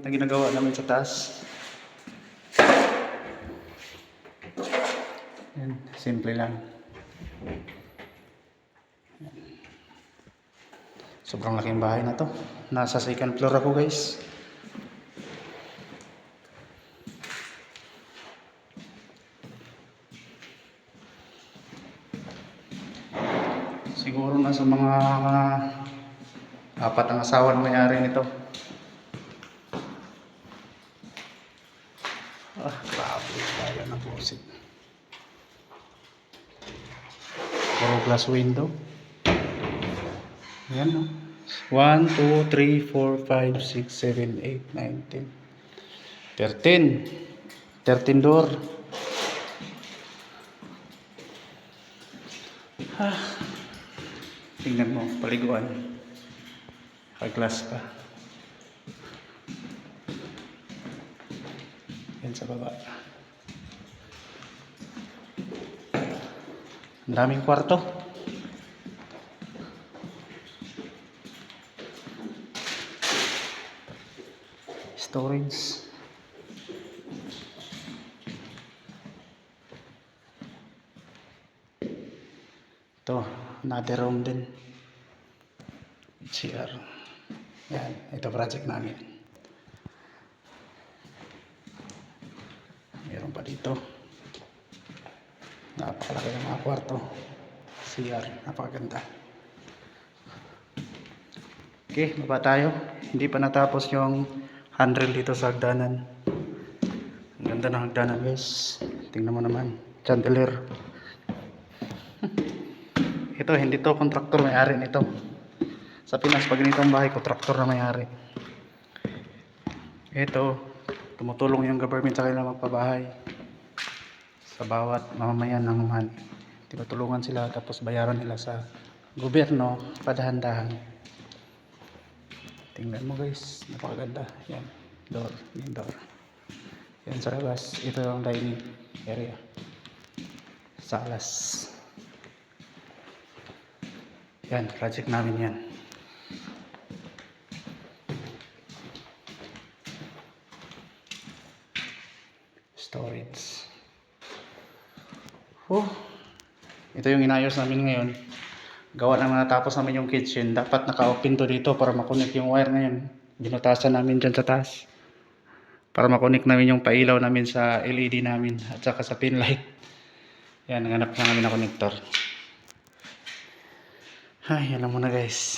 na ginagawa namin sa taas. Yan, simple lang. Sobrang laking bahay na to. Nasa second floor ako, guys. Siguro nasa mga apat ang asawa ng may-ari nito. Grabe, kaya ng pusit. Puro glass window. Ayan, no? 1, 2, 3, 4, 5, 6, 7, 8, 9, 10. 13. 13 door. Tingnan mo, paliguan. Naka-glass pa. Yan sa baba. Ang daming kwarto. Storage. Ito, another room din. CR. Yan, ito project namin. Meron pa dito. Napakalaki ng mga kwarto. CR, napakaganda. Okay, baba tayo. Hindi pa natapos yung handrail dito sa hagdanan. Ang ganda ng hagdanan, guys. Tingnan mo naman, chandelier. Ito, hindi to kontraktor, may-ari nito. Sa Pinas, pag ganitong bahay, kontraktor na may-ari. Ito, tumutulong yung government sa kanila magpabahay. Sa bawat mamamayan ng man. Tinutulungan sila, tapos bayaran nila sa gobyerno, padahan-dahan. Tingnan mo, guys, napakaganda. Yan, door, yung door. Yan sa labas, ito yung dining area. Salas. Yan, project namin yan. Storage. Ito yung inayos namin ngayon. Gawa na natapos namin yung kitchen. Dapat naka-open to dito para makonek yung wire ngayon. Binutasan namin dyan sa taas. Para makonek namin yung pailaw namin sa LED namin. At saka sa pin light. Yan, nanganap na namin na connector. Ay, alam mo na, guys.